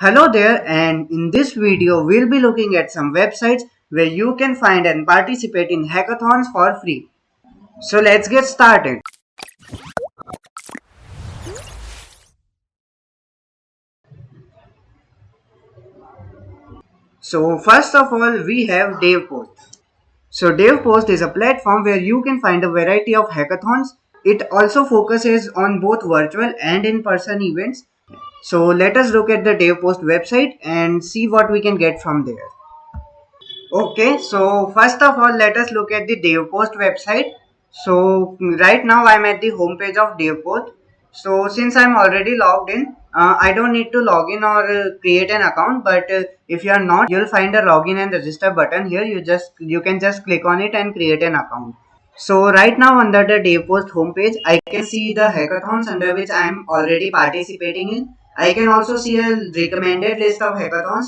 Hello there, and in this video we'll be looking at some websites where you can find and participate in hackathons for free. So let's get started. So first of all we have DevPost. So DevPost is a platform where you can find a variety of hackathons. It also focuses on both virtual and in-person events. So let us look at the DevPost website and see what we can get from there. Okay, so first of all, let us look at the DevPost website. So right now I'm at the home page of DevPost. So since I'm already logged in, I don't need to log in or create an account. But if you are not, you'll find a login and register button here. You can just click on it and create an account. So right now under the DevPost homepage, I can see the hackathons under which I am already participating in. I can also see a recommended list of hackathons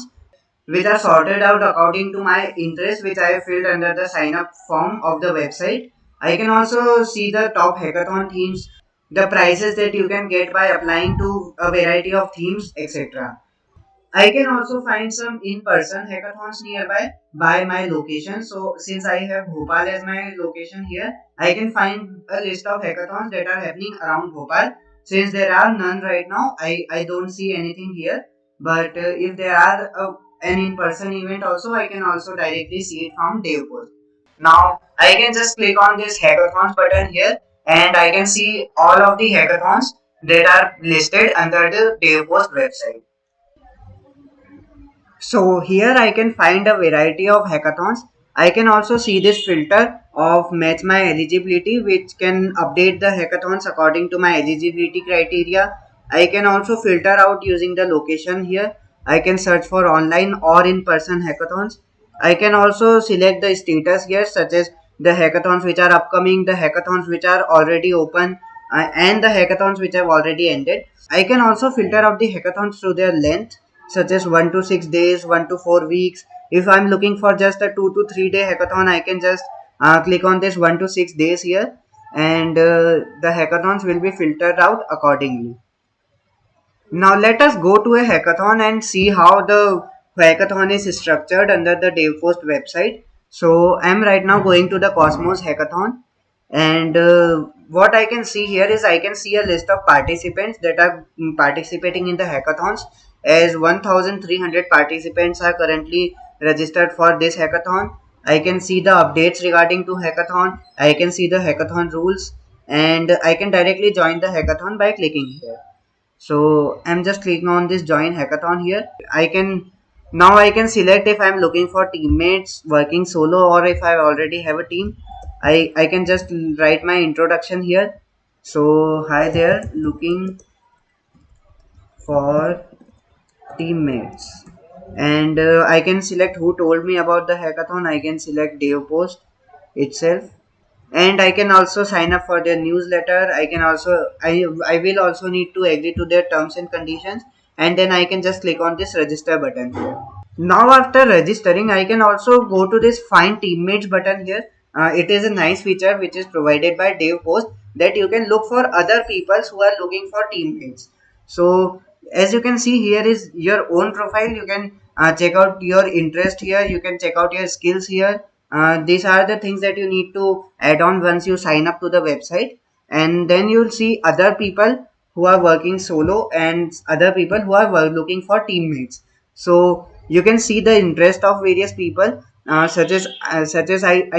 which are sorted out according to my interest, which I have filled under the sign up form of the website. I can also see the top hackathon themes, the prizes that you can get by applying to a variety of themes, etc. I can also find some in-person hackathons nearby by my location. So since I have Bhopal as my location here, I can find a list of hackathons that are happening around Bhopal. Since there are none right now, I don't see anything here. But if there are an in-person event also, I can also directly see it from Devpost. Now I can just click on this hackathons button here and I can see all of the hackathons that are listed under the Devpost website. So here I can find a variety of hackathons. I can also see this filter of match my eligibility, which can update the hackathons according to my eligibility criteria. I can also filter out using the location here. I can search for online or in-person hackathons. I can also select the status here, such as the hackathons which are upcoming, the hackathons which are already open, and the hackathons which have already ended. I can also filter out the hackathons through their length, such as 1 to 6 days, 1 to 4 weeks. If I'm looking for just a 2 to 3 day hackathon, I can just click on this 1 to 6 days here, and the hackathons will be filtered out accordingly. Now let us go to a hackathon and see how the hackathon is structured under the DevPost website. So I'm right now going to the Cosmos hackathon, and what I can see here is I can see a list of participants that are participating in the hackathons, as 1300 participants are currently registered for this hackathon. I can see the updates regarding to hackathon. I can see the hackathon rules, and I can directly join the hackathon by clicking here. So I'm just clicking on this join hackathon here. I can select if I'm looking for teammates working solo or if I already have a team. I can just write my introduction here. So hi there, looking for teammates, and I can select who told me about the hackathon. I can select DevPost itself, and I can also sign up for their newsletter. I will also need to agree to their terms and conditions, and then I can just click on this register button here. Now after registering, I can also go to this find teammates button here. It is a nice feature which is provided by DevPost, that you can look for other people who are looking for teammates. So as you can see, here is your own profile. You can check out your interest here. You can check out your skills here. These are the things that you need to add on once you sign up to the website, and then you'll see other people who are working solo and other people who are looking for teammates. So you can see the interest of various people, I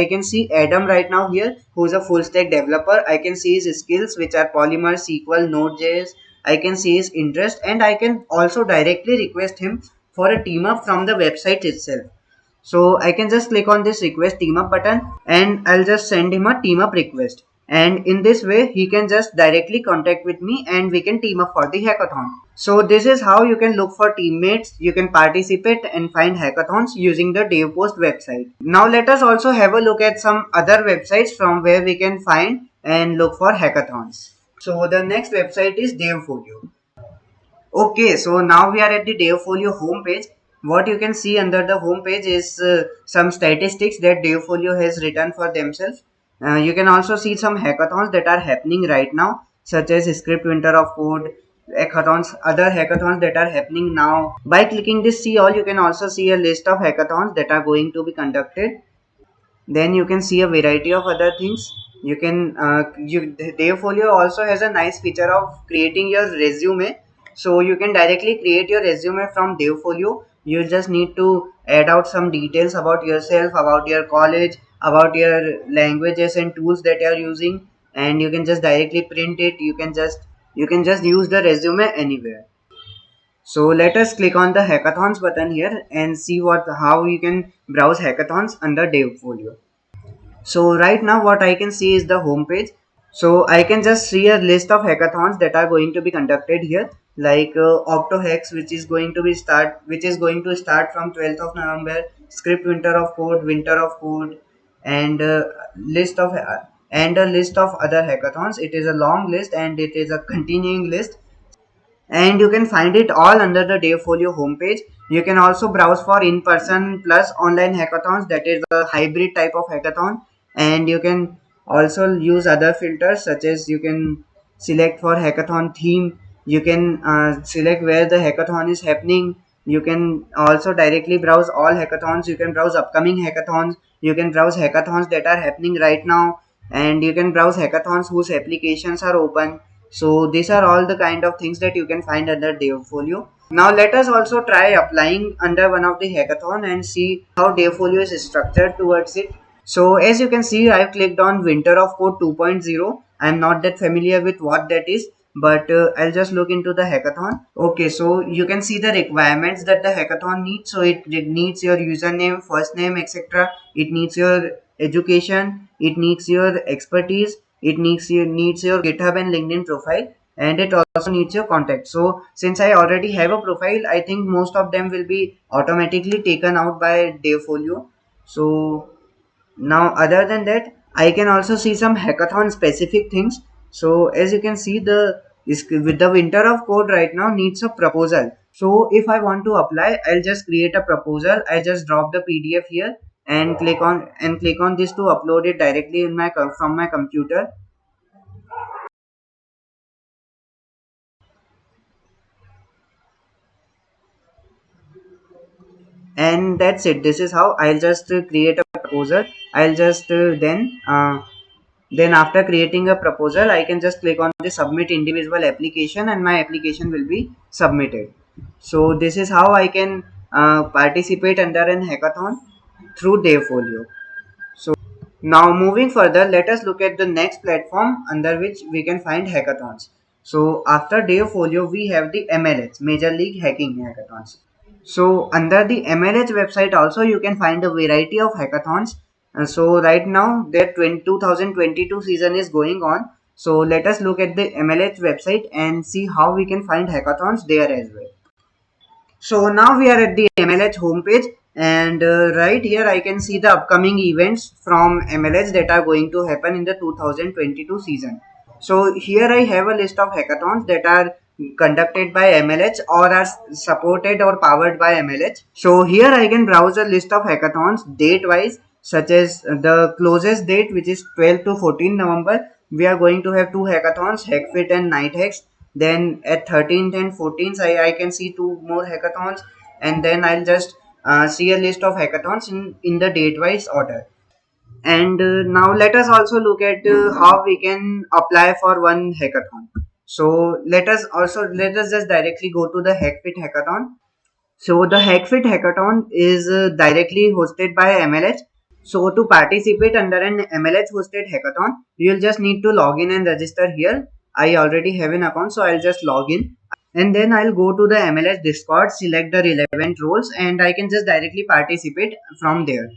can see Adam right now here, who is a full stack developer. I can see his skills, which are Polymer, SQL, Node.js. I can see his interest, and I can also directly request him for a team up from the website itself. So I can just click on this request team up button, and I'll just send him a team up request. And in this way, he can just directly contact with me and we can team up for the hackathon. So this is how you can look for teammates. You can participate and find hackathons using the DevPost website. Now let us also have a look at some other websites from where we can find and look for hackathons. So the next website is Devfolio. Okay, so now we are at the Devfolio homepage. What you can see under the homepage is some statistics that Devfolio has written for themselves. You can also see some hackathons that are happening right now, such as Script Winter of Code, other hackathons that are happening now. By clicking this see all, you can also see a list of hackathons that are going to be conducted. Then you can see a variety of other things. You can Dayfolio also has a nice feature of creating your resume. So you can directly create your resume from Dayfolio. You just need to add out some details about yourself, about your college, about your languages and tools that you are using, and you can just directly print it. You can just use the resume anywhere. So let us click on the hackathons button here and see how you can browse hackathons under Dayfolio. So right now what I can see is the home page. So I can just see a list of hackathons that are going to be conducted here, like OctoHacks, which is going to start from 12th of November, Script Winter of Code, and a list of other hackathons. It is a long list and it is a continuing list, and you can find it all under the Dayfolio homepage. You can also browse for in-person plus online hackathons, that is a hybrid type of hackathon, and you can also use other filters, such as you can select for hackathon theme. You can select where the hackathon is happening. You can also directly browse all hackathons. You can browse upcoming hackathons. You can browse hackathons that are happening right now, and you can browse hackathons whose applications are open. So these are all the kind of things that you can find under Dayfolio. Now let us also try applying under one of the hackathon and see how Dayfolio is structured towards it. So as you can see, I've clicked on Winter of Code 2.0. I'm not that familiar with what that is, but I'll just look into the hackathon. Okay, so you can see the requirements that the hackathon needs. So it needs your username, first name, etc. It needs your education, it needs your expertise, it needs your GitHub and LinkedIn profile, and it also needs your contact. So since I already have a profile, I think most of them will be automatically taken out by Dayfolio. So now other than that, I can also see some hackathon specific things. So as you can see, with the Winter of Code right now needs a proposal. So if I want to apply, I'll just create a proposal. I just drop the PDF here and click on this to upload it directly in from my computer. And that's it. This is how I'll just create a proposal. I'll just then after creating a proposal, I can just click on the submit individual application and my application will be submitted. So this is how I can participate under an hackathon through Dayfolio. So now moving further, let us look at the next platform under which we can find hackathons. So after Dayfolio, we have the MLH, Major League Hacking Hackathons. So under the MLH website also you can find a variety of hackathons. So right now their 2022 season is going on. So let us look at the MLH website and see how we can find hackathons there as well. So now we are at the MLH homepage, and right here I can see the upcoming events from MLH that are going to happen in the 2022 season. So here I have a list of hackathons that are conducted by MLH or are supported or powered by MLH. So here I can browse a list of hackathons date wise, such as the closest date, which is 12 to 14 November. We are going to have two hackathons, HackFit and Night Hacks. Then at 13th and 14th I can see two more hackathons, and then I'll just see a list of hackathons in the date wise order. And now let us also look at how we can apply for one hackathon. So let us just directly go to the HackFit hackathon. So the HackFit hackathon is directly hosted by MLH. So to participate under an MLH hosted hackathon, you'll just need to log in and register here. I already have an account, so I'll just log in. And then I'll go to the MLH Discord, select the relevant roles, and I can just directly participate from there.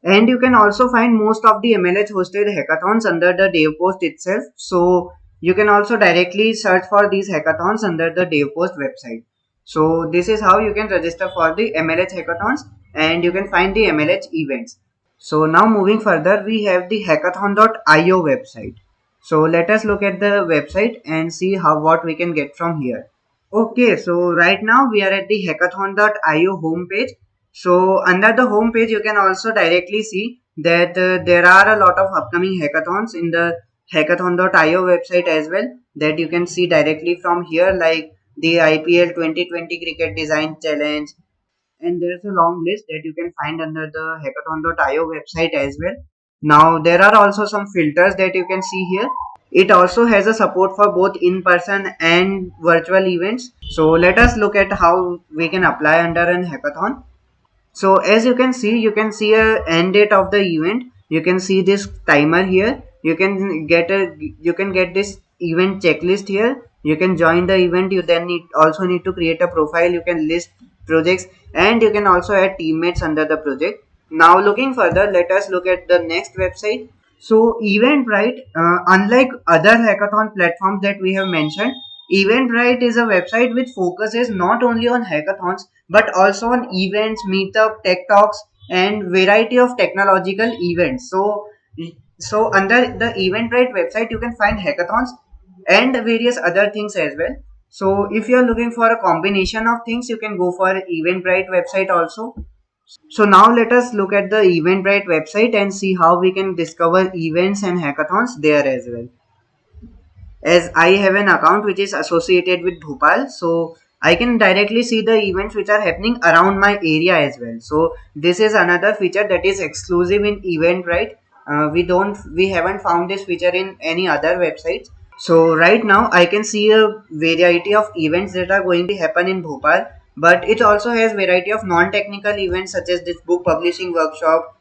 And you can also find most of the MLH hosted hackathons under the DevPost itself. So you can also directly search for these hackathons under the DevPost website. So this is how you can register for the MLH hackathons, and you can find the MLH events. So now moving further, we have the hackathon.io website. So let us look at the website and see what we can get from here. Okay, so right now we are at the hackathon.io homepage. So under the homepage, you can also directly see that there are a lot of upcoming hackathons in the hackathon.io website as well, that you can see directly from here, like the IPL 2020 Cricket Design Challenge, and there's a long list that you can find under the hackathon.io website as well. Now there are also some filters that you can see here. It also has a support for both in-person and virtual events. So let us look at how we can apply under an hackathon. So as you can see a end date of the event. You can see this timer here. You can get this event checklist here. You can join the event. You then also need to create a profile. You can list projects, and you can also add teammates under the project. Now looking further, let us look at the next website. So Eventbrite, unlike other hackathon platforms that we have mentioned, Eventbrite is a website which focuses not only on hackathons but also on events, meetup, tech talks, and variety of technological events. So under the Eventbrite website, you can find hackathons and various other things as well. So if you are looking for a combination of things, you can go for Eventbrite website also. So now let us look at the Eventbrite website and see how we can discover events and hackathons there as well. As I have an account which is associated with Bhopal, so I can directly see the events which are happening around my area as well. So this is another feature that is exclusive in Eventbrite. We haven't found this feature in any other websites. So right now I can see a variety of events that are going to happen in Bhopal, but it also has variety of non-technical events such as this book publishing workshop.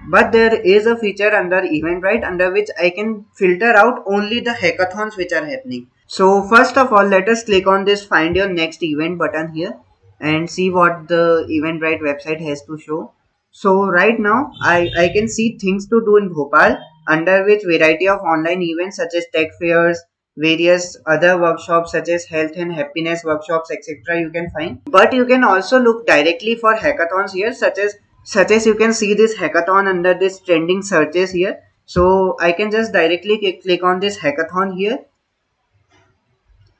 But there is a feature under Eventbrite under which I can filter out only the hackathons which are happening. So first of all, let us click on this find your next event button here and see what the Eventbrite website has to show. So right now I can see things to do in Bhopal, under which variety of online events such as tech fairs, various other workshops such as health and happiness workshops, etc. you can find. But you can also look directly for hackathons here, such as you can see this hackathon under this trending searches here. So I can just directly click on this hackathon here,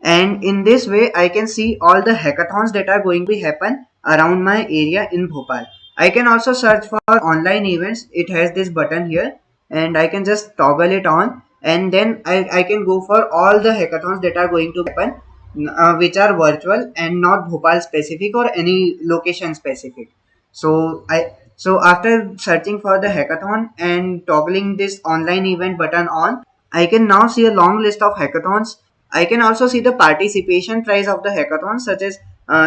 and in this way I can see all the hackathons that are going to happen around my area in Bhopal. I can also search for online events. It has this button here, and I can just toggle it on, and then I can go for all the hackathons that are going to happen, which are virtual and not Bhopal specific or any location specific. So after searching for the hackathon and toggling this online event button on, I can now see a long list of hackathons. I can also see the participation price of the hackathons, such as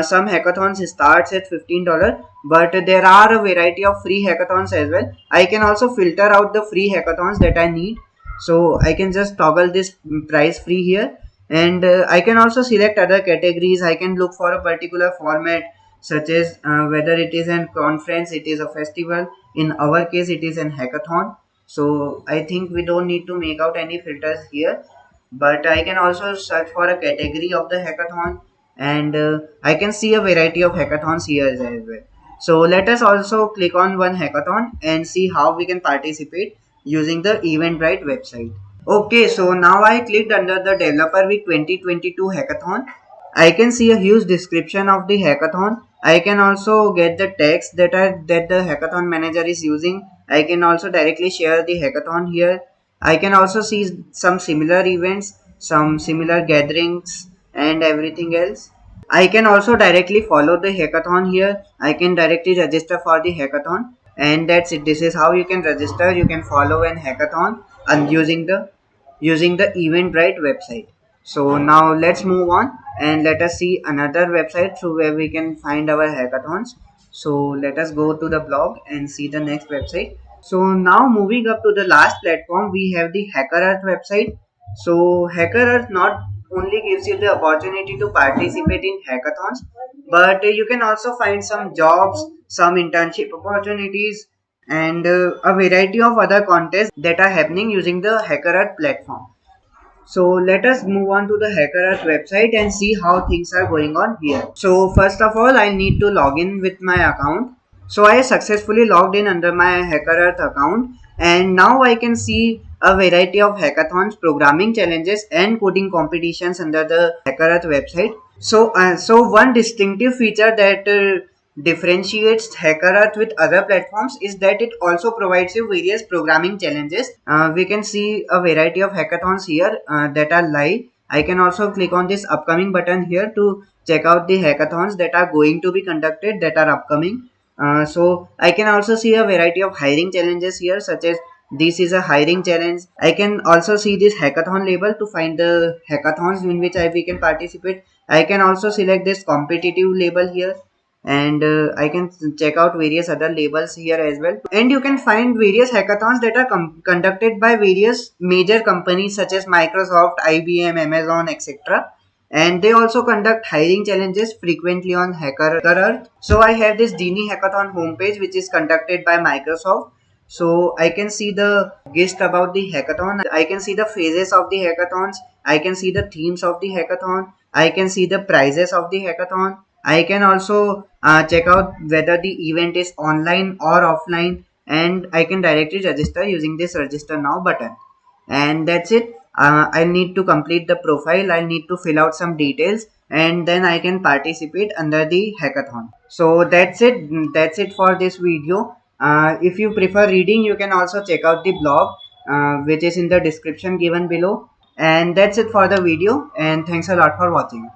some hackathons starts at $15, but there are a variety of free hackathons as well. I can also filter out the free hackathons that I need. So I can just toggle this price free here, and I can also select other categories. I can look for a particular format, such as whether it is a conference, it is a festival. In our case, it is an hackathon. So I think we don't need to make out any filters here, but I can also search for a category of the hackathon, and I can see a variety of hackathons here as well. So let us also click on one hackathon and see how we can participate using the Eventbrite website. Okay, so now I clicked under the Developer Week 2022 hackathon. I can see a huge description of the hackathon. I can also get the text that the hackathon manager is using. I can also directly share the hackathon here. I can also see some similar events, some similar gatherings, and everything else. I can also directly follow the hackathon here. I can directly register for the hackathon, and that's it. This is how you can register. You can follow an hackathon and using the Eventbrite website. So now let's move on and let us see another website through where we can find our hackathons. So let us go to the blog and see the next website. So now moving up to the last platform, we have the HackerEarth website. So HackerEarth not only gives you the opportunity to participate in hackathons, but you can also find some jobs, some internship opportunities, and a variety of other contests that are happening using the HackerEarth platform. So let us move on to the HackerEarth website and see how things are going on here. So first of all, I need to log in with my account. So I successfully logged in under my HackerEarth account, and now I can see a variety of hackathons, programming challenges, and coding competitions under the HackerEarth website. So one distinctive feature differentiates HackerEarth with other platforms is that it also provides you various programming challenges. We can see a variety of hackathons here that are live. I can also click on this upcoming button here to check out the hackathons that are going to be conducted, that are upcoming. So I can also see a variety of hiring challenges here, such as this is a hiring challenge. I can also see this hackathon label to find the hackathons in which we can participate. I can also select this competitive label here, and I can check out various other labels here as well. And you can find various hackathons that are conducted by various major companies such as Microsoft, IBM, Amazon, etc. And they also conduct hiring challenges frequently on HackerEarth. So I have this Genie Hackathon homepage which is conducted by Microsoft. So I can see the gist about the hackathon. I can see the phases of the hackathons. I can see the themes of the hackathon. I can see the prizes of the hackathon. I can also check out whether the event is online or offline, and I can directly register using this register now button. And that's it. I need to complete the profile. I need to fill out some details, and then I can participate under the hackathon. So that's it. That's it for this video. If you prefer reading, you can also check out the blog, which is in the description given below. And that's it for the video. And thanks a lot for watching.